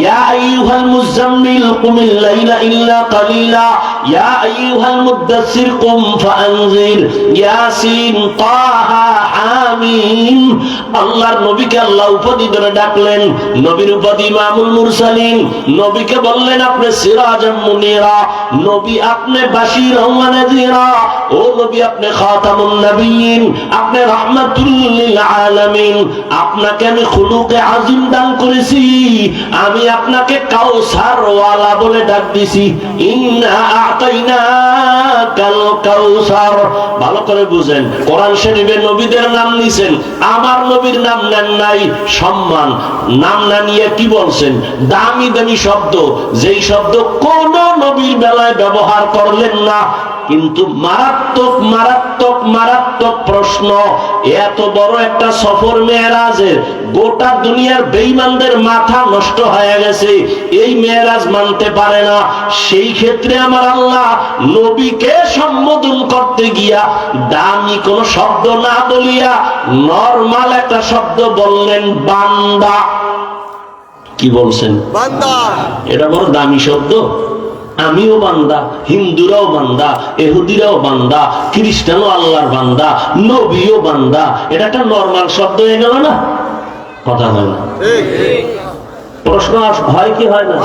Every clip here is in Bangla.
ইয়া আইয়ুহাল মুযাম্মিল কুমিল লাইলা ইল্লা কালিলা ইয়া আইয়ুহাল মুদ্দাসসির কুম ফাআনজির ইয়াসিন তাহা আমিন। আল্লাহর নবীকে আল্লাহ উপাধি ধরে ডাকলেন, নবীর উপাধি ইমামুল মুরসালিন। নবীকে বললেন আপনি সিরাজাম মুনিরা, নবী আপনি বাশীরা ওয়া নাযীরা, ও নবী আপনি খাতামুন নবিয়্যিন, আপনি রাহমাতুল লিল আলামিন। আপনাকে আমি খুলুকে আযীম দান করেছি, আমি আপনাকে কাউসার ওয়ালা বলে ডাক দিছি। ইন্না আ'তাইনাকাল কাউসার। ভালো করে বুঝেন, কোরআন শরীফে নবীদের নাম নিছেন, আমার নবীর নাম নেন নাই। সম্মান নাম না নিয়ে কি বলছেন? দামি দামি শব্দ, যেই শব্দ কোন নবীর বেলায় ব্যবহার করলেন না। কিন্তু মারাত্মক মারাত্মক মারাত্মক প্রশ্ন, এত বড় একটা সফর মেরাজের গোটা দুনিয়ার বেঈমানদের মাথা নষ্ট হয়ে গেছে, এই মেরাজ মানতে পারে না। সেই ক্ষেত্রে আমার আল্লাহ নবীকে সম্বোধন করতে গিয়া দামি কোন শব্দ না বলিয়া নরমাল একটা শব্দ বললেন, বান্দা। কি বলছেন? বান্দা। এটা বড় দামি শব্দ। আমিও বান্দা, হিন্দুরাও বান্দা, ইহুদিরাও বান্দা, খ্রিস্টানও আল্লাহর বান্দা, নবীও বান্দা। এটা একটা নরমাল শব্দ হয়ে গেল না? কথা হয় না? প্রশ্ন হয় কি হয় না?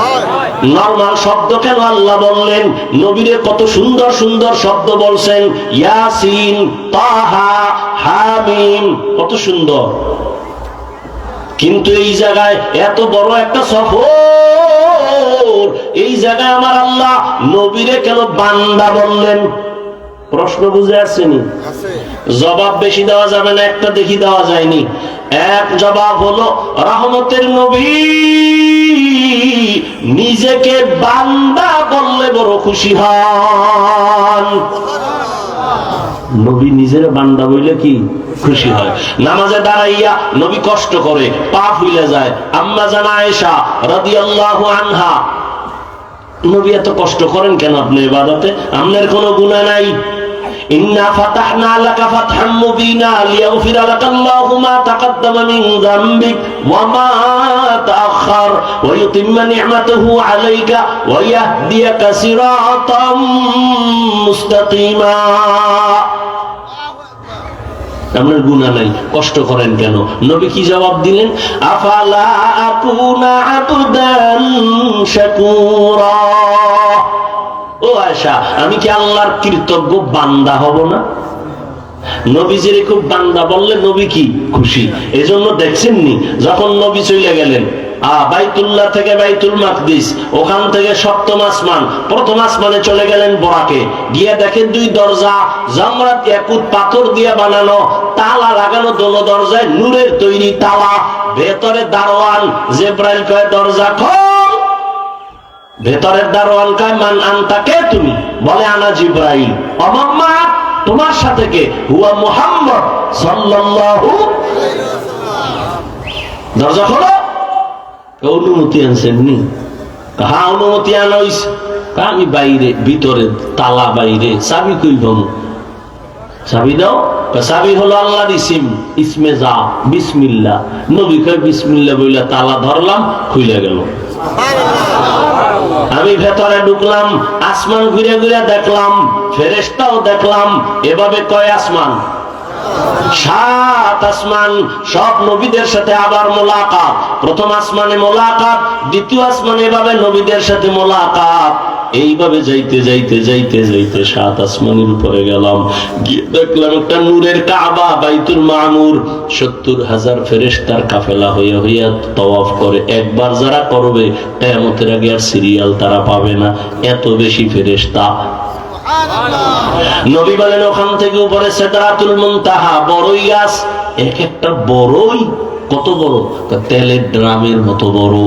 নরমাল শব্দ কেন আল্লাহ বললেন? নবীরে কত সুন্দর সুন্দর শব্দ বলছেন, ইয়াসিন, তাহা, হামিম, কত সুন্দর। কিন্তু এই জায়গায় এত বড় একটা সফর, এই জায়গায় আমার আল্লাহ নবীরে কেন বান্দা বললেন? প্রশ্ন বুঝে আসছেনি? জবাব বেশি দেওয়া যাবে না, একটা দেখি দেওয়া যায়নি। এক জবাব হলো, রহমতের নবী নিজেকে বান্দা বললে বড় খুশি হন। নবী নিজের বান্দা বললে কি খুশি হয়? নামাজে দাঁড়াইয়া নবী কষ্ট করে, পা ফুলে যায়। আম্মা জান আয়েশা রাদিয়াল্লাহু আনহা, নবী এত কষ্ট করেন কেন আপনি ইবাদতে? আপনার কোনো গুনাহ নাই। ইন্না ফাতাহনা লাকা ফাতহাম মুবিনা লিয়াগফিরা লাকাল্লাহু মা তাকাদ্দামা মিন যামবিক ওয়া মা তাআখার ওয়া ইউতিম্মা নি'মাতাহু আলাইকা ওয়া ইয়াহদিয়াকা সিরাতাম মুস্তাকিমা। আপনার গুনাহ নাই, কষ্ট করেন কেন? নবী কি জবাব দিলেন? আফালা আকুনা আবদান শাকুরা। ও আয়েশা, আমি কি আল্লাহর কৃতজ্ঞ বান্দা হব না? নবীজির খুব বান্দা বললে নবী কি খুশি। এজন্য দেখছেননি যখন নবী চলে গেলেন বাইতুল্লাহ থেকে বাইতুল মাকদিস, ওখান থেকে সপ্তম আসমান, প্রথম আসমানে চলে গেলেন বরাকে, গিয়ে দেখেন দুই দরজা জামরাত ইয়াকুত পাথর দিয়ে বানানো, তালা লাগানো, দোনো দরজায় নূরের তৈরি তালা। ভেতরে দারোয়ান জিবরাইল কয় দরজা খোল। ভেতরের দারোয়ান কয় মান আনতা, কে তুমি? বলে আনা জিবরাইল। অমাম্মা, তোমার সাথে কে? হুয়া মুহাম্মদ সাল্লাল্লাহু আলাইহি ওয়াসাল্লাম। দরজা খোলো। অনুমতি আনছেননি? হ্যাঁ অনুমতি আনা হইছে। আমি বাইরে, ভিতরে তালা বাইরে, চাবি কই পাবো? চাবি দাও। চাবি হলো আল্লাহর ইসিম, ইসমে যা, বিসমিল্লাহ। নবী কয় বিসমিল্লাহ বইলা তালা ধরলাম, খুইলা গেল। আমি ভেতরে ঢুকলাম, আসমান ঘুরে ঘুরে দেখলাম, ফেরেশতাও দেখলাম। এভাবে কয় আসমান? 7 আসমান। সব নবীদের সাথে আবার মোলাকাত। প্রথম আসমানে মোলাকাত, দ্বিতীয় আসমানে এভাবে নবীদের সাথে মোলাকাত। এইভাবে যাইতে যাইতে যাইতে যাইতে 7 আসমানের উপরে গেলাম, গিয়ে দেখলাম একটা নূরের কাবা, বাইতুল মামুর। 70,000 ফেরেশতার কাফেলা হইয়া হইয়া তাওয়াফ করে। একবার যারা করবে কিয়ামতের আগে আর সিরিয়াল তারা পাবে না, এত বেশি ফেরেশতা। নবী বলেন ওখান থেকে উপরে সিদরাতুল মুনতাহা, বড়ই গাছ। এক একটা বড়ই কত বড়? তেলের ড্রামের মতো বড়,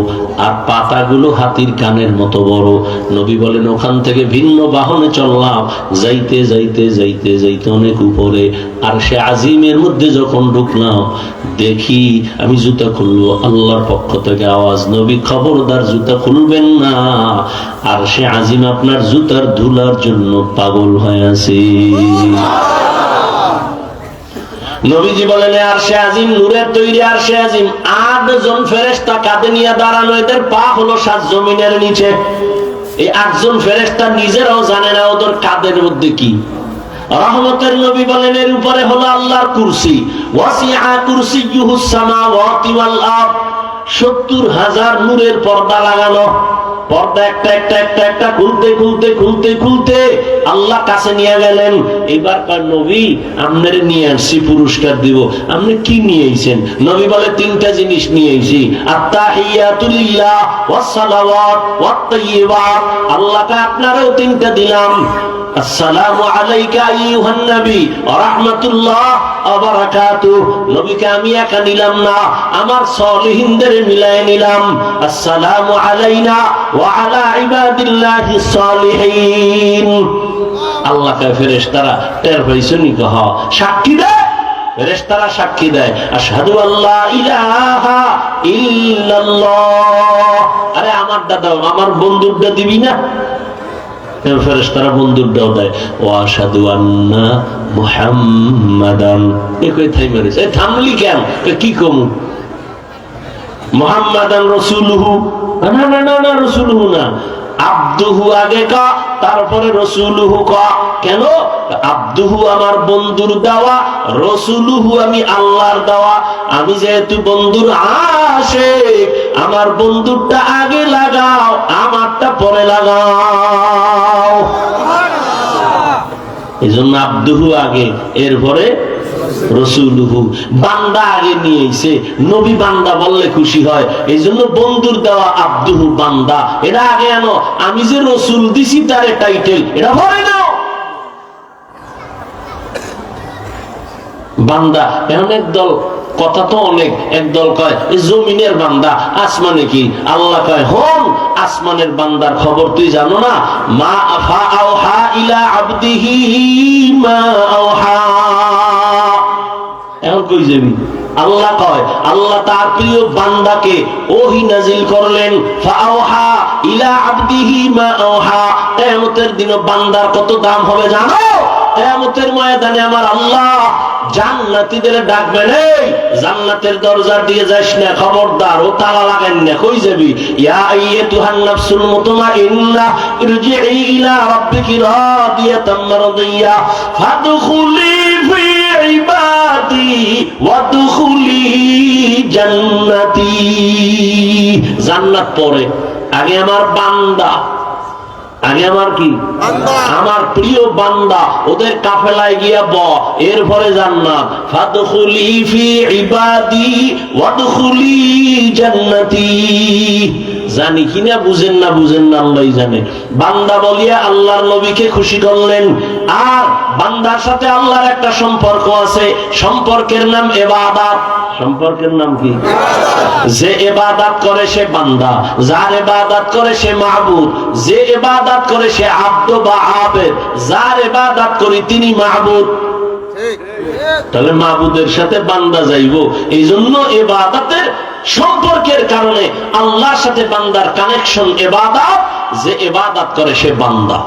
আর পাতাগুলো হাতির কানের মতো বড়। নবী বলেন ওখান থেকে ভিন্ন বাহনে চললাম, যাইতে যাইতে যাইতে যাইতে অনেক উপরে। আর সে আজিমের মধ্যে যখন ঢুকলাম, দেখি আমি জুতা খুলবো, আল্লাহর পক্ষ থেকে আওয়াজ, নবী খবরদার জুতা খুলবেন না, আর সে আজিম আপনার জুতার ধুলার জন্য পাগল হয়ে আছে। নবীজি বলেন আরশে আজিম, নূরের তৈরি আরশে আজিম, 8 জন ফেরেশতা কাঁধে নিয়ে দাঁড়ানো, এদের পা হলো 7 জমিনের নিচে। এই 8 জন ফেরেশতা নিজেরাও জানে না ওদের কাঁধের মধ্যে কি। রহমতের নবী বলেন এর উপরে হলো আল্লাহর কুরসি, ওয়াসিআ কুরসিয়ুহুস সামাওয়াতি ওয়াল আরদ, 70,000 নূরের পর্দা লাগানো। পর্দা একটা একটা একটা একটা খুলতে খুলতে খুলতে খুলতে আল্লাহ কাছে নিয়ে গেলেন। এবার নবী আপনারে নিয়ে আসছি, পুরস্কার দিব। আপনি কি নিয়ে আইছেন? নবী বলে 3টা জিনিস নিয়ে আইছি, আত্তাহিয়াতু লিল্লাহ ওয়াস সালাওয়াত ওয়াত তাইয়্যিবাত। আল্লাহকে আপনারও 3টা দিলাম। আসসালামু আলাইকা আইয়ুহান নবী ওয়া রাহমাতুল্লাহ ওয়া বারাকাতুহু। নবীকে আমি একা নিলাম না, আমার সলিহিনদের মিলায়ে নিলাম। আসসালামু আলাইনা ওয়া আলা ইবাদিল্লাহিস সলিহিন। আল্লাহকে ফেরেশতারা টের পাইছনি কহ সাক্ষী দেয়, ফেরেশতারা সাক্ষী দেয়, আশহাদু আল্লা ইলাহা ইল্লাল্লাহ। আরে আমার দাদা, আমার বন্ধুরটা দিবি না? ফেরেশতারা বন্ধুরটাও দেয়, ওয়া আশহাদু আন্না মুহাম্মাদান। কই থাইমারিস? এই থামলি কেন? কি কমু? মুহাম্মাদান রাসূলুহু। না না না না, রাসূলুহু না, আব্দুহু আগে কা, তারপরে রাসূলুহু কা। কেন? আব্দুহু আমার বন্ধুর দেওয়া, রাসূলুহু আমি আল্লাহর দেওয়া। আমি যেহেতু বন্ধুর আশিক, আমার বন্ধুরটা আগে লাগাও, আমারটা পরে লাগাও। এজন্য আব্দুহু আগে, এরপরে রাসূলুহু। বান্দা আগে নিয়ে এসে, নবী বান্দা বললে খুশি হয়, এই জন্য বন্ধুর দেওয়া আব্দুহু বান্দা, এটা আগে আনো। আমি যে রসুল দিছি তার টাইটেল, এটা পরে নাও। বান্দা এখন একদল, কথা তো অনেক, একদল কয় জমিনের বান্দা, আসমানে কি? আল্লাহ কয় হন আসমানের বান্দার খবর তুই জানো না? মা আফা আওহা ইলা আবদিহি মা আওহা। এখন কই যাবি? আল্লাহ কয় আল্লাহ তার প্রিয় বান্দাকে ওহী নাজিল করলেন, ফাআওহা ইলা আবদিহি মা আওহা। কিয়ামতের দিন বান্দার কত দাম হবে জানো? কিয়ামতের ময়দানে আমার আল্লাহ জান্নাতীদের ডাকবেন, এই জান্নাতের দরজা দিয়ে যাস না, খবরদার, ও তালা লাগান না। কই যাবি? ইয়া আইয়াতুহান নাফসুল মুতমাইন্নাহ ইরজিই ইলা রাব্বিকি রাদিয়াতাম মারদিয়া ফাদখুলি ফি ইবাদি ওয়াদখুলি জান্নাতি। জান্নাত পরে, আগে আমার বান্দা, আগে আমার কি? আমার প্রিয় বান্দা, ওদের কাফেলায় গিয়া ব, এরপরে জান্নাত। ফাদখুলি ফি ইবাদি ওয়াদখুলি জান্নাতি। জানি কিনা বুঝেন না, বুঝেন না আল্লাহই জানে। বান্দা বলিয়া আল্লাহর নবীকে খুশি করলেন। আর বান্দার সাথে আল্লাহর একটা সম্পর্ক আছে, সম্পর্কের নাম ইবাদত। সম্পর্কের নাম কি? যে ইবাদত করে সে বান্দা, যার ইবাদত করে সে মাহবুব, যে ইবাদত করে সে আব্দ বা আবেদ, যার ইবাদত করি তিনি মাহবুব। তাহলে মাহবুদের সাথে বান্দা যাইবো। এই জন্য ইবাদতের সম্পর্কের কারণে আল্লাহর সাথে বান্দার কানেকশন ইবাদত, যে ইবাদত করে সে বান্দা।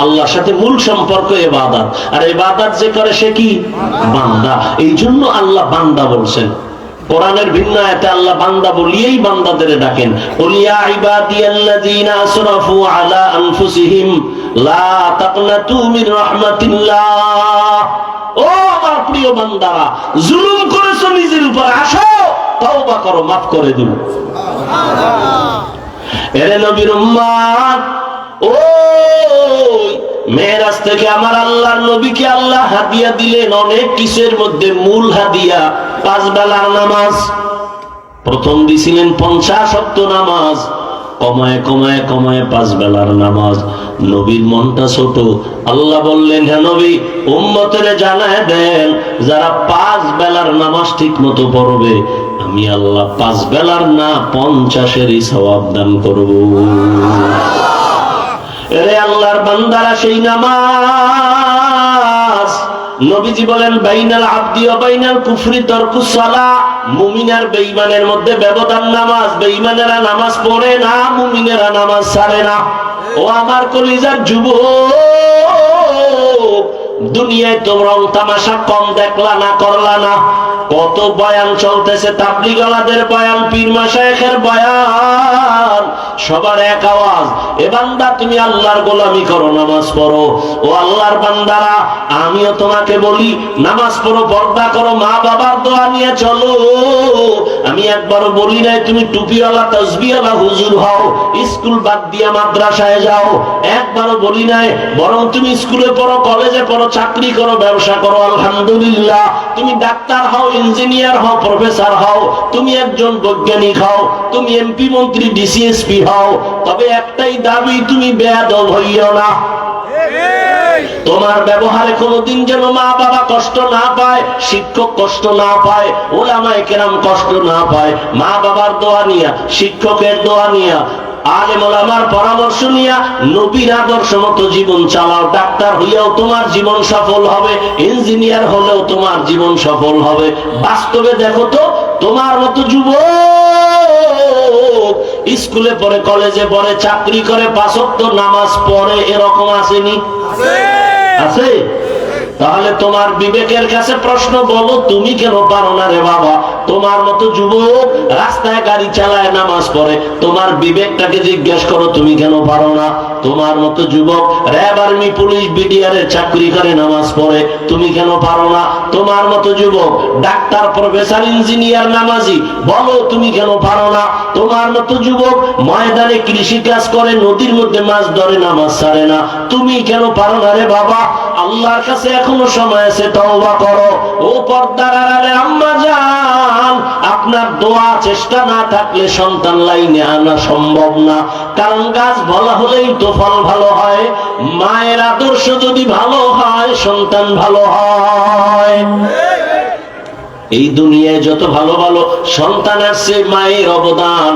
আল্লাহর সাথে মূল সম্পর্ক ইবাদত, আর ইবাদত যে করে সে কি? বান্দা। এই জন্য আল্লাহ বান্দা বলছেন। কোরআনের ভিন্ন আয়াতে আল্লাহ বান্দা বলিয়েই বান্দাদের ডাকেন, কুল ইয়া ইবাদিয়াল্লাযীনা আসরাফু আলা আনফুসিহিম লা তাকনাতু মির রাহমাতিল্লাহ। ও আমার প্রিয় বান্দারা, জুলুম করেছো নিজের উপর, আসো তওবা করো, মাফ করে দিব। এরে নবীর উম্মত, ওই মেরাজ থেকে আমার আল্লাহর নবীকে আল্লাহ হাদিয়া দিলেন অনেক কিছুর মধ্যে মূল হাদিয়া 5 বেলার নামাজ। প্রথম দিছিলেন 50 ওয়াক্ত নামাজ, কমায় কমায় কমায় 5 বেলার নামাজ। নবীর মনটা ছোট, আল্লাহ বললেন, হে নবী উম্মতের জানায় দেন, যারা 5 বেলার নামাজ ঠিক মতো পড়বে, আমি আল্লাহ 5 বেলার না 50-এরই সওয়াব দান করব। এরে আল্লাহর বান্দারা, সেই নামাজ নবীজি বলেন বাইনাল আবদি ওয়া বাইনাল কুফরি তারকুস সালাহ। মুমিন আর বেঈমানের মধ্যে ব্যবধান নামাজ। বেঈমানেরা নামাজ পড়ে না, মুমিনেরা নামাজ ছাড়ে না। ও আমার কলিজার যুবক, দুনিয়ায় তো রং তামাশা কম দেখলা না, করলা না? কত বয়ান চলতেছে, তাবলীগওয়ালাদের বয়ান, পীর মাশায়েখের বয়ান, সবার এক আওয়াজ, এ বান্দা তুমি আল্লাহর গোলামি করো, নামাজ পড়ো। ও আল্লাহর বান্দারা, আমিও তোমাকে বলি নামাজ পড়ো, পর্দা করো, মা বাবার দোয়া নিয়ে চলো। আমি একবারও বলি নাই তুমি টুপিওয়ালা তাসবিহওয়ালা হুজুর হও, স্কুল বাদ দিয়া মাদ্রাসায় যাও, একবারও বলি নাই। বরং তুমি স্কুলে পড়ো, কলেজে পড়ো, চাকরি করো, ব্যবসা করো, আলহামদুলিল্লাহ। তুমি ডাক্তার হও, ইঞ্জিনিয়ার হও, প্রফেসর হও, তুমি একজন বৈজ্ঞানিক হও, তুমি এমপি মন্ত্রী ডিসিএসপি হও, তবে একটাই দাবি, তুমি বেয়াদব হইও না। তোমার ব্যবহারে কোনোদিন যেন মা বাবা কষ্ট না পায়, শিক্ষক কষ্ট না পায়, উলামায়ে কেরাম কষ্ট না পায়। মা বাবার দোয়া নিয়া, শিক্ষকের দোয়া নিয়া, আলেম ওলামার পরামর্শ নিয়া নবীর আদর্শ মতো জীবন চালাও। ডাক্তার হইয়াও তোমার জীবন সফল হবে, ইঞ্জিনিয়ার হলেও তোমার জীবন সফল হবে। বাস্তবে দেখো তো, তোমার মতো যুবক স্কুলে পড়ে, কলেজে পড়ে, চাকরি করে, 5 ওয়াক্ত নামাজ পড়ে, এরকম আসেনি? আছে? তাহলে তোমার বিবেকের কাছে প্রশ্ন, বলো তুমি কেন পারো না রে বাবা? তোমার মতো যুবক রাস্তায় গাড়ি চালায়, নামাজ পড়ে, তোমার বিবেকটাকে জিজ্ঞেস করো তুমি কেন পারো না? তোমার মতো যুবক র্যাব, আর্মি, পুলিশ, বিডিআর এর চাকরি করে, নামাজ পড়ে, তুমি কেন পারো না? তোমার মতো যুবক ডাক্তার, প্রফেসর, ইঞ্জিনিয়ার, নামাজি, বলো তুমি কেন পারো না? তোমার মতো যুবক ময়দানে কৃষি কাজ করে, নদীর মধ্যে মাছ ধরে, নামাজ ছাড়ে না, তুমি কেন পারো না রে বাবা? আল্লাহর কাছে এখনো সময় আছে, তওবা করো। ও পর্দার আড়ালে আম্মা জান, আপনার দোয়া, চেষ্টা না থাকলে সন্তান লাইনে আনা সম্ভব না। কারণ গাছ ভালো হলেই তো ফল ভালো হয়, মায়ের আদর্শ যদি ভালো হয়, সন্তান ভালো হয়। এই দুনিয়ায় যত ভালো ভালো সন্তান আসছে, মায়ের অবদান।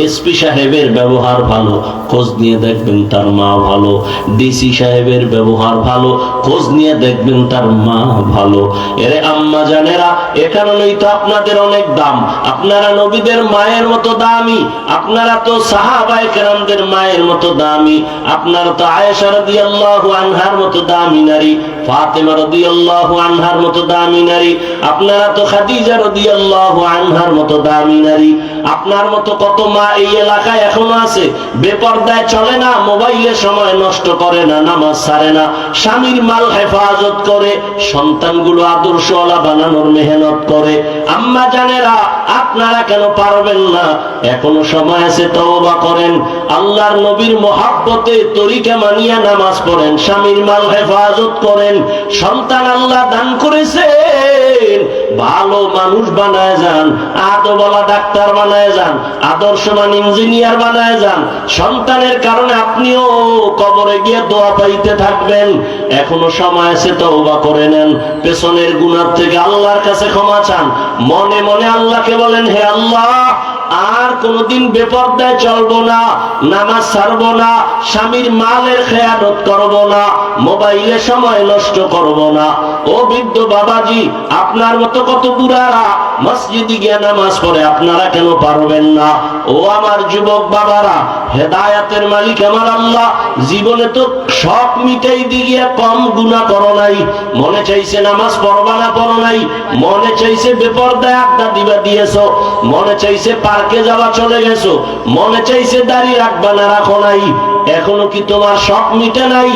এসপি সাহেবের ব্যবহার ভালো, খোঁজ নিয়ে দেখবেন তার মা ভালো। ডিসি সাহেবের ব্যবহার ভালো, খোঁজ নিয়ে দেখবেন তার মা ভালো। এরে আম্মা জানেরা, এ কারণেই তো আপনাদের অনেক দাম। আপনারা নবীদের মায়ের মতো দামি, আপনারা তো সাহাবায়ে কেরামদের মায়ের মতো দামি, আপনারা তো আয়েশা রাদিয়াল্লাহু আনহার মতো দামি নারী, ফাতেমা রাদিয়াল্লাহু আনহার মতো দামি নারী, আপনারা তো খাদিজা রাদিয়াল্লাহু আনহার মতো দামি নারী। আপনার মতো কত মা এই এলাকায় এখনো আছে, বেপরদায় চলে না, মোবাইলে সময় নষ্ট করে না, নামাজ ছাড়ে না, স্বামীর মাল হেফাজত করে, সন্তানগুলো আদর্শওয়ালা বানানোর মেহনত করে। আম্মা জানেরা, আপনারা কেন পারবেন না? এখনো সময় আছে, তওবা করেন, আল্লাহর নবীর মহাব্বতে তরিকা মানিয়া নামাজ পড়েন, স্বামীর মাল হেফাজত করেন। সন্তান আল্লাহ দান করেছেন, ভালো মানুষ বানায় যান, আদবওয়ালা ডাক্তার বানায় যান, আদর্শবান ইঞ্জিনিয়ার বানায় যান। সন্তানের কারণে আপনিও কবরে গিয়ে দোয়া পাইতে থাকবেন। এখনো সময় আছে, তওবা করে নেন, পেছনের গুনাহ থেকে আল্লাহর কাছে ক্ষমা চান। মনে মনে আল্লাহকে বলেন, হে আল্লাহ, আর কোনদিন বেপরদায় চলবো না, নামাজ ছাড়বো না, স্বামীর মালের খেয়ানত করবো না, মোবাইলে সময় নষ্ট করবো না। ও বৃদ্ধ বাবাজি, আপনার মতো কত বুড়ারা মসজিদে গিয়ে নামাজ পড়ে, আপনারা কেন পারবেন না? ও আমার যুবক বাবারা, হেদায়াতের মালিক আমার আল্লাহ জীবনে তো শখ মিটাই দিয়ে কম গুনাহ করো নাই। মনে চাইছে নামাজ পড়বা না, পড়ো নাই। মনে চাইছে বেপরদায় আড্ডা দিবা, দিয়েছো। মনে চাইছে পার্কে যাওয়া, চলে গেছো। মনে চাইছে দাড়ি রাখবা না, রাখো নাই। এখনো কি তোমার শখ মিটে নাই?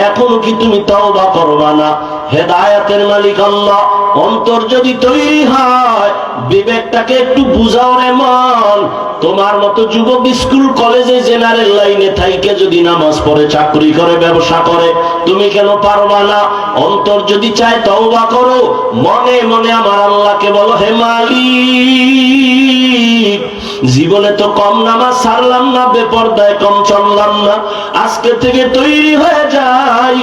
এখনো কি তুমি তওবা করবা না? হেদায়াতের মালিক আল্লাহ, অন্তর যদি তৈরি হয়, বিবেকটাকে একটু বুঝাও রে মন। তোমার মতো যুবক স্কুল কলেজে জেনারেল লাইনে থাইকে যদি নামাজ পড়ে, চাকরি করে, ব্যবসা করে, তুমি কেন পারবা না? অন্তর যদি চায়, তওবা করো। মনে মনে আমার আল্লাহকে বলো, হে মালিক, জীবনে তো কম নামাজ ছাড়লাম না, বেপরদায় কম চললাম না, আজকে থেকে তৈরি হয়ে যাই,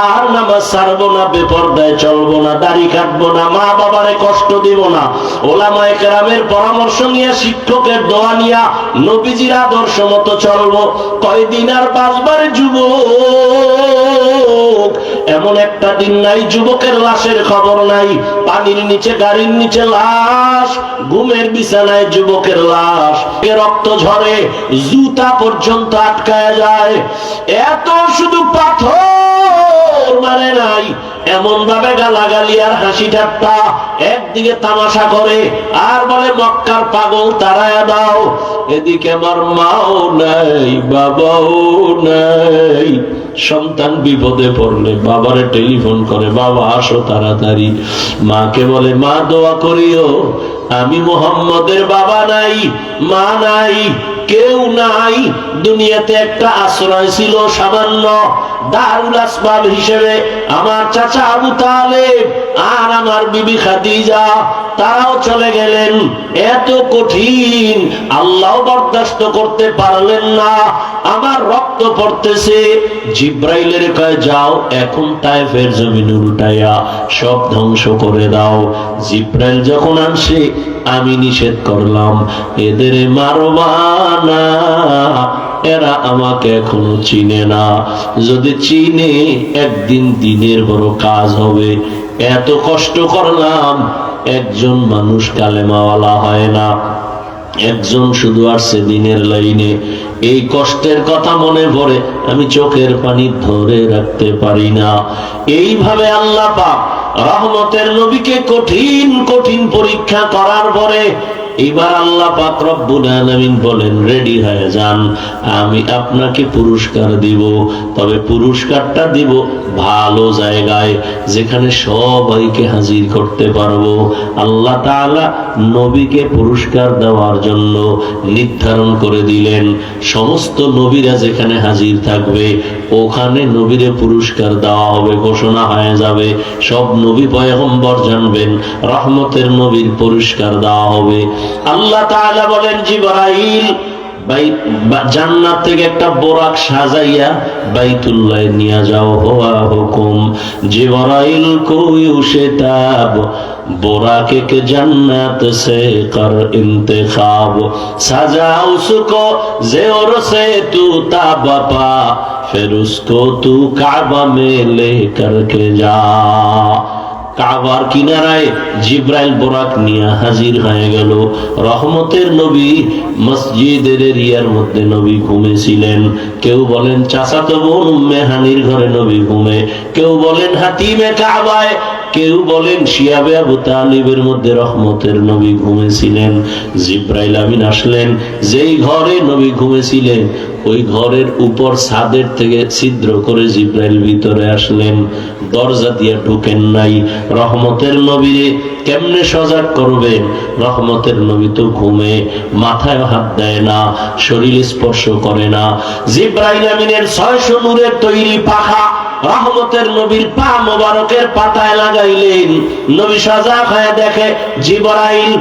আর নামাজ ছাড়বো না, বেপরদায় চলবো না, দাড়ি কাটবো না, মা বাবারে কষ্ট দিব না, ওলামায়ে কেরামের পরামর্শ নিয়ে, শিক্ষকের দোয়া নিয়া, নবীজির আদর্শ মতো চলবো। কয়দিন আর বাঁচবার যুবক? এমন একটা দিন নাই যুবকের লাশের খবর নাই। পানির নিচে, গাড়ির নিচে লাশ, ঘুমের বিছানায় যুবকের লাশ, রক্ত ঝরে, জুতা পর্যন্ত আটকায় যায়। এত শুধু পাথর থাপ্পড় মারে নাই, এমন ভাবে গালাগালি আর হাসি ঠাট্টা, একদিকে তামাশা করে আর বলে মক্কার পাগল তারায়া দাও। এদিকে আমার মাও নাই, বাবাও নাই। সন্তান বিপদে পড়লে বাবারে টেলিফোন করে, বাবা আসো তাড়াতাড়ি। মাকে বলে, মা দোয়া করিও, আমি মুহাম্মদের বাবা নাই, মা নাই, কেউ নাই। দুনিয়াতে একটা আশ্রয় ছিল সামান্য, দারুল আসবাব হিসেবে আমার চাচা আবু তালেব আর আমার বিবি খাদিজা, তারাও চলে গেলেন। এত কঠিন, আল্লাহ বরদাস্ত করতে পারলেন না। আমার রক্ত পড়তেছে। জিব্রাইলের কয়, যাও এখন তায়েফের জমিন উল্টাইয়া সব ধ্বংস করে দাও। জিব্রাইল যখন আসে, আমি নিষেধ করলাম, এদের মারবা না, এরা আমাকে এখনো চিনে না। যদি চিনে, একদিন দিনের বড় কাজ হবে। এত কষ্ট করলাম, একজন মানুষ কালেমাওয়ালা হয় না, একজন শুধু আসছে দিনের লাইনে। এই কষ্টের কথা মনে পড়ে আমি চোখের পানি ধরে রাখতে পারি না। এইভাবে আল্লাহ পাক রহমতের নবীকে কঠিন কঠিন পরীক্ষা করার পরে এবার আল্লাহ পাক রব্বুল আলামিন বলেন, রেডি হয়ে যান, আমি আপনাকে পুরস্কার দিব। তবে পুরস্কারটা দিব ভালো জায়গায়, যেখানে সবাইকে হাজির করতে পারবো। আল্লাহ তাআলা নবীকে পুরস্কার দেওয়ার জন্য নির্ধারণ করে দিলেন, সমস্ত নবীরা যেখানে হাজির থাকবে ওখানে নবীরে পুরস্কার দেওয়া হবে, ঘোষণা হয়ে যাবে। সব নবী পয়গম্বর জানবেন, রহমতের নবীর পুরস্কার দেওয়া হবে। আল্লাহ তাআলা বলেন, জিবরাইল জান্নাত থেকে একটা বোরাক সাজাইয়া বাইতুল্লাহ নিয়ে যাও। হওয়া হুকুম, জিবরাইল কো ইউশতাব बोराके के जन्नत से कर इंतखाब, सजा उसको ज़ेवर से तू ताबपा, फिर उसको तू काबा में लेकर के जा। কাবার কিনারায় জিব্রাইল বোরাক নিয়ে হাজির হয়ে গেল। রহমতের নবী মসজিদের এরিয়ার মধ্যে নবী ঘুমেছিলেন। কেউ বলেন চাচাতো বোন উম্মে হানির ঘরে নবী ঘুমে, কেউ বলেন হাতিমে কাবায়, কেউ বলেন শিয়াবে আবু তালিবের মধ্যে রহমতের নবী ঘুমেছিলেন। জিব্রাইল আমিন আসলেন, যেই ঘরে নবী ঘুমেছিলেন ওই ঘরের উপর ছাদের থেকে ছিদ্র করে জিব্রাইল ভিতরে আসলেন, দরজা দিয়ে ঢুকেন নাই। রহমতের নবীরে কেমনে সজাগ করবেন? রহমতের নবী তো ঘুমে, মাথায় হাত দেয় না, শরীর স্পর্শ করে না। জিব্রাইল আমিনের 600 নূরের তৈরি পাখা রহমতের নবীর পা মোবারকের পাতায় লাগাইলেন। নবী সজাগ হয়ে দেখে জিবরাইল।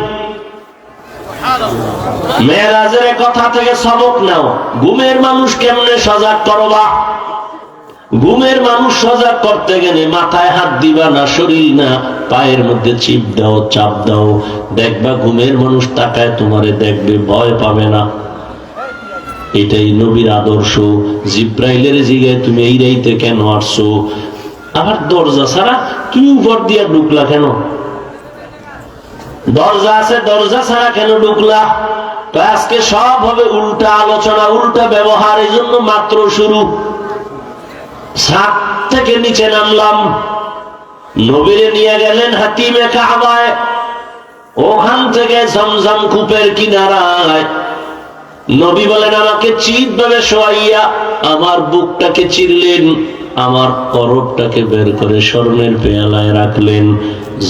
মেরাজের কথা থেকে সবক নাও, ঘুমের মানুষ কেমনে সজাগ করবা? ঘুমের মানুষ সজাগ করতে গেলে মাথায় হাত দিবা না, শরীর না, পায়ের মধ্যে চিপ দাও, চাপ দাও, দেখবা ঘুমের মানুষ তাকায় তোমারে দেখবে, ভয় পাবে না। এটাই নবীর আদর্শ। জিব্রাইলের জিগায় তুমি এই রাইতে কেন আসছো? আবার দরজা ছাড়া তুমি উপর দিয়া ঢুকলা কেন? দরজা আছে, দরজা ছাড়া কেন ঢুকলা? তো আজকে সব হবে উল্টা আলোচনা, উল্টা ব্যবহার। এই জন্য মাত্র শুরু। ছাদ থেকে নিচে নামলাম, নবীরে নিয়ে গেলেন হাতিমে কাবায়। ওখান থেকে জমজম কূপের কিনারায় নবী বলেন, আমাকে চিৎ ভাবে শোয়াইয়া আমার বুকটাকে চিরলেন, আমার করবটাকে বের করে স্বর্ণের পেয়ালায় রাখলেন,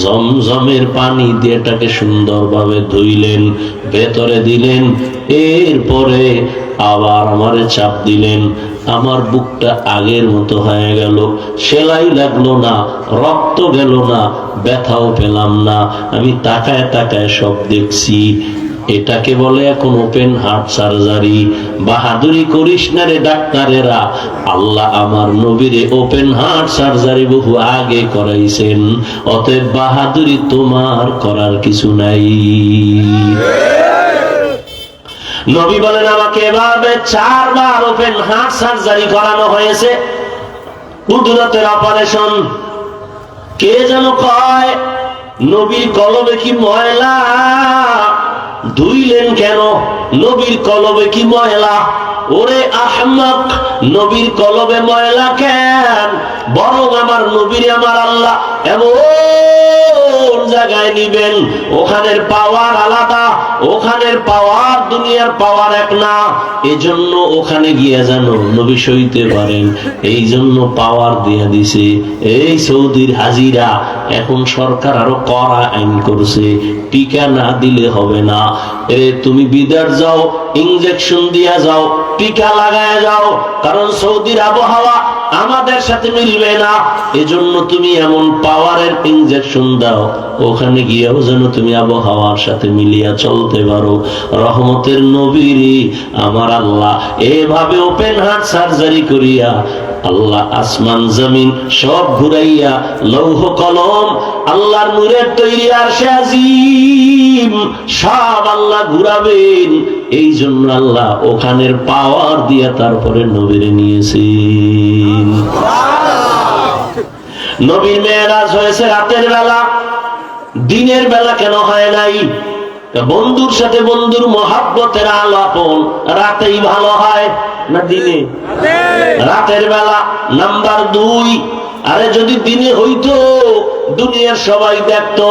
জমজমের পানি দিয়ে এটাকে সুন্দরভাবে ধুইলেন, ভেতরে দিলেন। এরপরে আবার আমারে চাপ দিলেন, আমার বুকটা আগের মতো হয়ে গেল, সেলাই লাগলো না, রক্ত গেল না, ব্যথাও পেলাম না। আমি তাকায় তাকায় সব দেখছি। এটাকে বলে এখন ওপেন হার্ট সার্জারি। বাহাদুরি করিস না রে ডাক্তারেরা, আল্লাহ আমার নবীরে ওপেন হার্ট সার্জারি বহু আগে করাইছেন, অতএব বাহাদুরি তোমার করার কিছু নাই। নবী বলেন, আমাকে এভাবে 4 বার ওপেন হার্ট সার্জারি করানো হয়েছে, কুদরতের অপারেশন। কে যেন কয় নবীর কলবে কি ময়লা, ধুইলেন কেন? নবীর কলবে কি ময়লা? ওরে আহমক, নবীর কলবে ময়লা কেন? বরং আমার নবীর আমার আল্লাহ এমন জায়গায় নিবেন, ওখানের পাওয়ার আলাদা, ওখানের পাওয়ার দুনিয়ার পাওয়ার এক না। এজন্য ওখানে গিয়া যেন নবী সইতে পারেন, এই জন্য পাওয়ার দিয়ে দিছে। এই সৌদির হাজিরা, এখন সরকার আরো কড়া আইন করছে, টিকা না দিলে হবে না। তুমি বিদেশ যাও, ইনজেকশন দিয়া যাও, টিকা লাগায় যাও, কারণ সৌদির আবহাওয়া আমাদের সাথে মিলবে না। এজন্য তুমি এমন পাওয়ারের ইনজেকশন দাও, ওখানে গিয়েও যেন তুমি আবহাওয়ার সাথে মিলিয়া চলতে পারো। রহমতের নবীরে আমার আল্লাহ এভাবে ওপেন হার্ট সার্জারি করিয়া আল্লাহ আসমান জমিন সব ঘুরাইয়া লৌহ কলম আল্লাহর নূরের তৈরি আরশে আজিম সব আল্লাহ ঘুরাবেন। এই জন্য আল্লাহ ওখানের পাওয়ার দিয়া তারপরে নবীরে নিয়েছেন। নবীর মেরাজ হয়েছে রাতের বেলা, দিনের বেলা কেন হয় নাই? বন্ধুর সাথে বন্ধুর মহাব্বতের আলাপন রাতেই ভালো হয় না দিনে? রাতের বেলা। নাম্বার 2, আরে যদি দিনে হইতো দুনিয়ার সবাই দেখতো,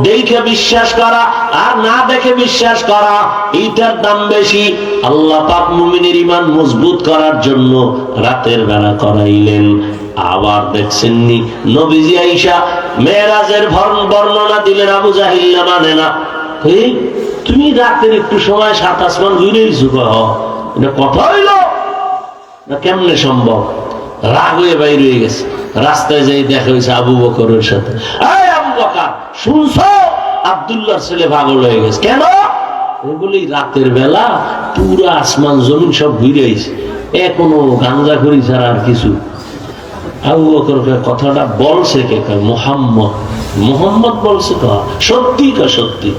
দেখে বিশ্বাস করা আর না দেখে বিশ্বাস করা এইটার দাম বেশি। আল্লাহ পাক মুমিনের ঈমান মজবুত করার জন্য রাতের বেলা করাইলেন। আবার দেখছেননি নবীজি আয়েশা মেরাজের বর্ণনা দিলেন, আবু জাহিল মানে না, তুমি রাতের একটু সময় সাত আসমান ঘুরেইছো, এটা কথা হইল না? কেমনে সম্ভব? রাগ হয়ে বাইরে হয়ে গেছে, রাস্তায় যাই দেখা হয়েছে আবু বকরের সাথে। আবু বকর শুনছো, আব্দুল্লাহর ছেলে পাগল হয়ে গেছে। কেন? এগুলি রাতের বেলা পুরো আসমান জমিন সব ঘুরে আইছে, এখনো গাঞ্জা করি ছাড়া আর কিছু। আবু বকর কথাটা বলছে কে? মোহাম্মদ বলছে। সত্যি সত্যি।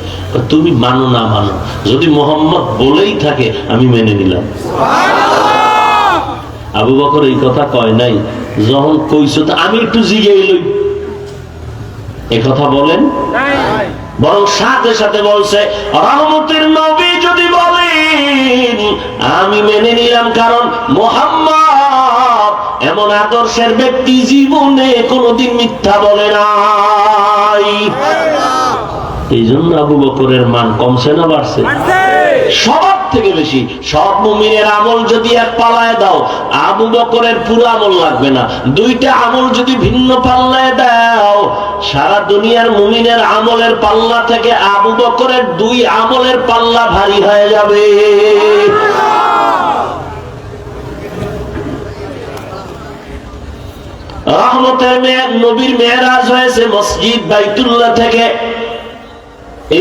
তুমি মানো না মানো, যদি মোহাম্মদ বলেই থাকে আমি মেনে নিলাম। আবু বকর এই কথা কয় নাই, যখন কইছো তো আমি একটু জিগেই লই, এই কথা বলেন, বরং সাথে সাথে বলছে রহমতের নবী যদি বলেন আমি মেনে নিলাম, কারণ মুহাম্মদ এমন আদর্শের ব্যক্তি জীবনে কোনোদিন মিথ্যা বলে নাই। এই জন্য আবু বকরের মান কমছে না বাড়ছে? সবার থেকে বেশি। সব মুমিনের আমল যদি এক পাল্লায় দাও, আবু বকরের পুরো আমল লাগবে না। দুইটা আমল যদি ভিন্ন পাল্লায় দাও, সারা দুনিয়ার মুমিনের আমলের পাল্লা থেকে আবু বকরের 2 আমলের পাল্লা ভারী হয়ে যাবে। রহমতের নবীর মেরাজ হয়েছে মসজিদ বাইতুল্লাহ থেকে।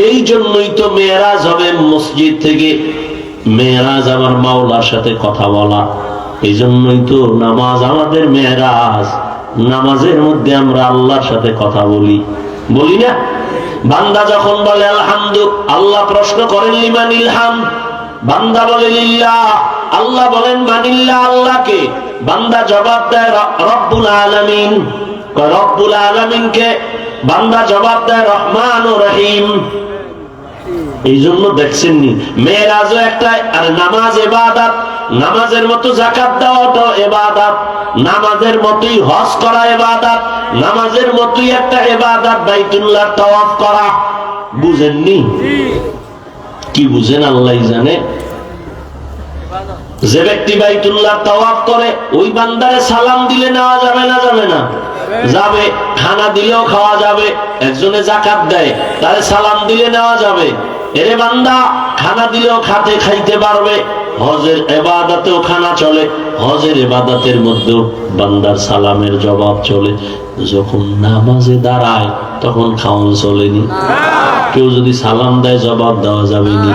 এই জন্যই তো মেরাজ হবে মসজিদ থেকে। মেরাজ আমার মাওলার সাথে কথা বলা, এই জন্যই তো নামাজ আমাদের মেরাজ। নামাজের মধ্যে আমরা আল্লাহর সাথে কথা বলি, বলি না? বান্দা যখন বলে আলহামদু, আল্লাহ প্রশ্ন করেন লিমানিল হামদ, বান্দা বলে লিল্লাহ, আল্লাহ বলেন মানিল্লাহ, আল্লাহকে। বান্দা জবাব দেয় রব্বুল আলামিন, রব্বুল আলামিনকে। বান্দা জবাব দেয় রহমান ও রহিম। এই জন্য দেখছেননি মেরাজও একটা, আর নামাজ ইবাদত, নামাজের মতো যাকাত দেওয়াটাও ইবাদত, নামাজের মতোই হজ করা ইবাদত, নামাজের মতোই একটা ইবাদত বাইতুল্লাহ তাওয়াফ করা। বুঝেননি? কি বুঝেন আল্লাহই জানে। যে ব্যক্তি বাইতুল্লাহ তাওয়াফ করে ওই বান্দারে সালাম দিলে নেওয়া যাবে না? যাবে না? যাবে। খানা দিলেও খাওয়া যাবে। একজনে যাকাত দেয়, তারে সালাম দিলে নেওয়া যাবে। এরে বান্দা, খানা দিলেও খাইতে পারবে। হজের ইবাদতেও খানা চলে, হজের ইবাদতের মধ্যেও বান্দার সালামের জবাব চলে। যখন নামাজে দাঁড়ায় তখন খাওয়ান চলেনি। কেউ যদি সালাম দেয় জবাব দেওয়া যাবে না।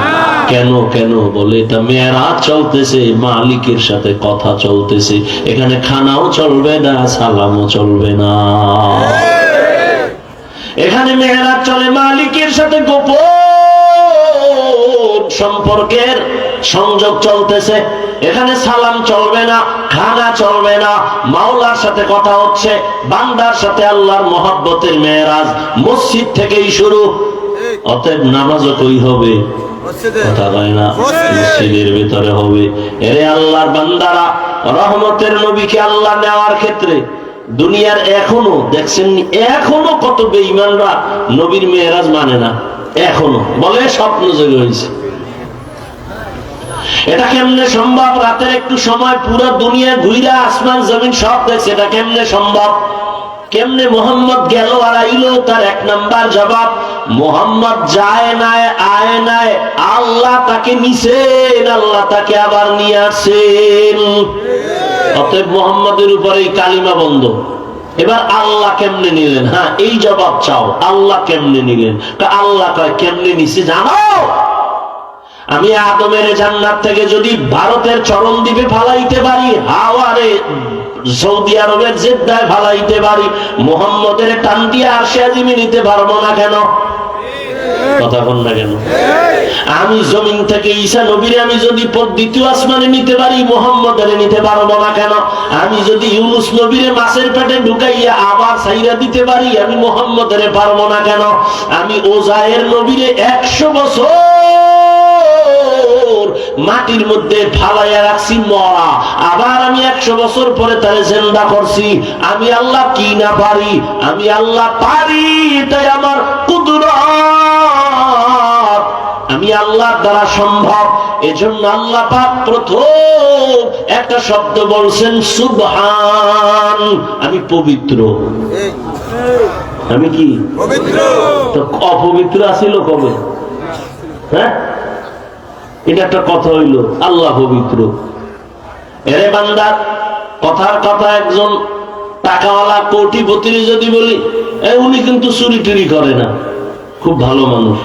কেন? কেন বলে এটা মেরাজ চলতেছে, মালিকের সাথে কথা চলতেছে। এখানে খানাও চলবে না, সালামও চলবে না। এখানে মেরাজ চলে, মালিকের সাথে গোপন সম্পর্কের সংযোগ চলতেছে। এখানে সালাম চলবে না, খানা চলবে না, মাওলার সাথে কথা হচ্ছে, বান্দার সাথে আল্লাহর মহব্বতের মেরাজ মসজিদ থেকেই শুরু। অতএব নামাজও কই হবে? কথা কয় না, মসজিদের ভিতরে হবে। এরে আল্লাহর বান্দারা, রহমতের নবীকে আল্লাহ নেওয়ার ক্ষেত্রে দুনিয়ার এখনো দেখছেন, এখনো কত বেঈমানরা নবীর মেরাজ মানে না, এখনো বলে স্বপ্ন জেগে হয়েছে। এটা কেমনে সম্ভব? রাতের একটু সময় পুরো দুনিয়া ঘুরে আসমান জমিন সব দেখছে, এটা কেমনে সম্ভব? কেমনে মোহাম্মদ গেল আর আইলো? তার এক নাম্বার জবাব, মোহাম্মদ যায় নাই আয় নাই, আল্লাহ তাকে নিছেন, আল্লাহ তাকে আবার নিয়ে আসছেন। অতএব মোহাম্মদের উপরে এই কালিমা বন্ধ। এবার আল্লাহ কেমনে নিলেন? হ্যাঁ, এই জবাব চাও, আল্লাহ কেমনে নিলেন? আল্লাহ কয় কেমনে নিছে জানো? আমি আদমের জান্নাত থেকে যদি ভারতের চরণ দ্বীপে ফালাইতে পারি, হাওয়ারে সৌদি আরবের জেদ্দায় ফালাইতে পারি, মোহাম্মদের টান দিয়ে আরশে আজিমে নিতে পারবো না কেন? কথা বল না কেন? আমি জমিন থেকে ঈসা নবীরে আমি যদি দ্বিতীয় আসমানে নিতে পারি, মোহাম্মদের নিতে পারবো না কেন? আমি যদি ইউনুস নবীরে মাছের পেটে ঢুকাইয়া আবার সাইরা দিতে পারি, আমি মোহাম্মদের পারবো না কেন? আমি ওজায়ের নবীরে 100 বছর মাটির মধ্যে ফালাইয়া রাখছি মরা, আবার আমি 100 বছর পরে তারে জিন্দা করছি। আমি আল্লাহ কি না পারি? আমি আল্লাহ পারি, তাই আমার কুদরত আমি আল্লাহর দ্বারা সম্ভব। এজন্য আল্লাহ পাক প্রথম একটা শব্দ বলছেন সুবহান, আমি পবিত্র। আমি কি পবিত্র? তো অপবিত্র আছিল কবে? হ্যাঁ, এটা একটা কথা হইল, আল্লাহ পবিত্র। এরে বান্দা, কথার কথা একজন টাকাওয়ালা কোটিপতির যদি বলি, উনি কিন্তু চুরি টুরি করে না, খুব ভালো মানুষ,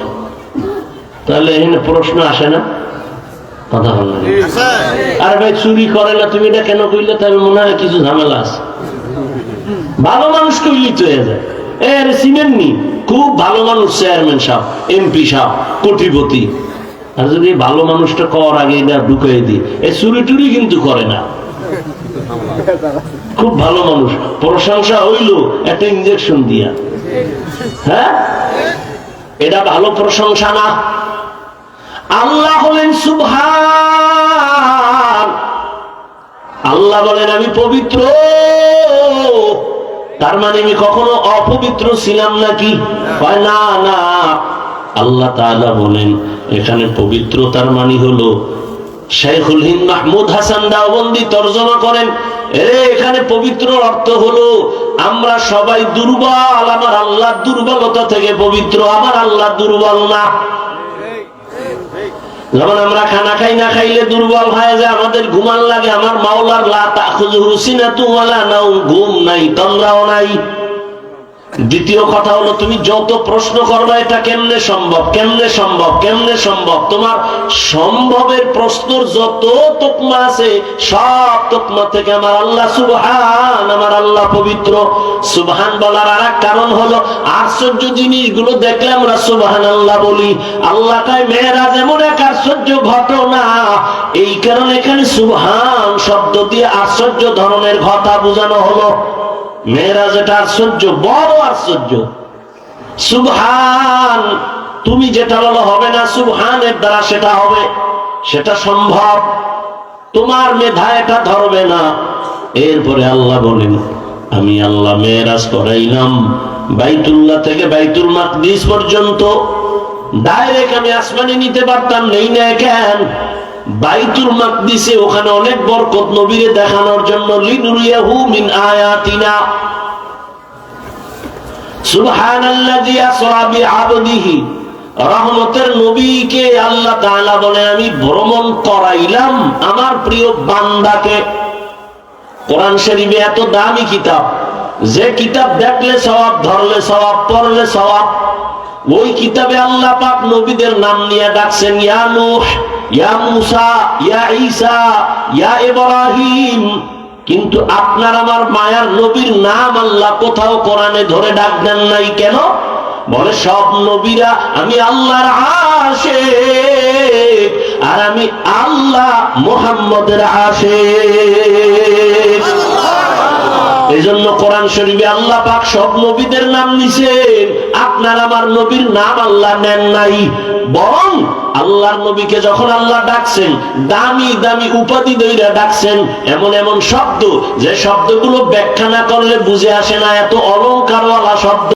তাহলে এখানে প্রশ্ন আসে না? কথা বল না। আর ভাই চুরি করে না, তুমি এটা কেন কইলে? তাহলে মনে হয় কিছু ঝামেলা আছে। ভালো মানুষ কইলি তো হয়ে যায়। সিমেন্ট নি, খুব ভালো মানুষ, চেয়ারম্যান সাহেব, এমপি সাহেব, কোটিপতি। আর যদি ভালো মানুষটা কর আগে এটা ঢুকাই দি, এই চুরি টুরি কিন্তু করে না, খুব ভালো মানুষ। প্রশংসা হইল একটা ইনজেকশন দিয়া। হ্যাঁ, এটা ভালো প্রশংসা না। আল্লাহ হলেন সুবহান, আল্লাহ বলেন আমি পবিত্র। তার মানে আমি কখনো অপবিত্র ছিলাম নাকি? না না, আল্লাহ তাআলা বলেন এখানে পবিত্রতার মানে হলো, শাইখুল হিন্দ মাহমুদ হাসান দাওবন্দি তরজমা করেন, এখানে পবিত্র অর্থ হলো আমরা সবাই দুর্বল, আমার আল্লাহ দুর্বলতা থেকে পবিত্র, আমার আল্লাহ দুর্বল না। যেমন আমরা খানা খাই না খাইলে দুর্বল হয়ে যায়, আমাদের ঘুমান লাগে, আমার মাওলার লা তাখুযুহু সিনাতুন ওয়ালা নাওম, ঘুম নাই, তন্দ্রাও নাই। দ্বিতীয় কথা হলো, তুমি যত প্রশ্ন করবে এটা কেমনে সম্ভব, কেমনে সম্ভব, কেমনে সম্ভব, তোমার সম্ভবের প্রশ্নর যত তকমা আছে সব তকমা থেকে আমার আল্লাহ সুবহান, আমার আল্লাহ পবিত্র। সুবহান বলার আরেক কারণ হলো, আশ্চর্য জিনিসগুলো দেখলে আমরা সুবহানাল্লাহ বলি। আল্লাহ কয় মেরাজ এমন এক আশ্চর্য ঘটনা, এই কারণে এখানে সুবহান শব্দ দিয়ে আশ্চর্য ধরনের কথা বোঝানো হলো। মেরাজ এটা আশ্চর্য, বড় আশ্চর্য। সুবহান, তুমি যেটা বলো হবে না, সুবহানের দ্বারা সেটা হবে, সেটা সম্ভব, তোমার মেধা এটা ধরবে না। এরপরে আল্লাহ বলেন আমি আল্লাহ মেরাজ করাইলাম বাইতুল্লাহ থেকে বাইতুল মাকদিস পর্যন্ত, ডাইরেক্ট আমি আসমানে নিতে পারতাম, নেই না কেন? বাইতুল মাকদিসে ওখানে অনেক বরকত নবীরে দেখানোর জন্য, লিনুরিয়াহু মিন আয়াতিনা। সুবহানাল্লাযী আসরা বিআবদিহি, রহমতের নবীকে আল্লাহ তাআলা বলেন আমি ভ্রমণ করাইলাম আমার প্রিয় বান্দাকে। কোরআন শরীফে এত দামি কিতাব, যে কিতাব দেখলে সওয়াব, ধরলে সওয়াব, পড়লে সওয়াব, ওই কিতাবে আল্লাহ পাক নবীদের নাম নিয়ে ডাকছেন, ইয়া নূহ, ইয়া মূসা, ইয়া ঈসা, ইয়া ইব্রাহিম। কিন্তু আপনার আমার মায়ার নবীর নাম আল্লাহ কোথাও কোরআনে ধরে ডাক দেন নাই। কেন? বলে সব নবীরা আমি আল্লাহর আশিক, আর আমি আল্লাহ মুহাম্মদের আশিক। এই জন্য কোরআন শরীফে আল্লাহ পাক সব নবীদের নাম নিছেন, আপনার আমার নবীর নাম আল্লাহ নেন নাই। বরং আল্লাহর নবীকে যখন আল্লাহ ডাকছেন দামি দামি উপাধি দইরা ডাকছেন, এমন এমন শব্দ যে শব্দগুলো ব্যাখ্যা না করলে বুঝে আসে না, এত অলংকারওয়ালা শব্দ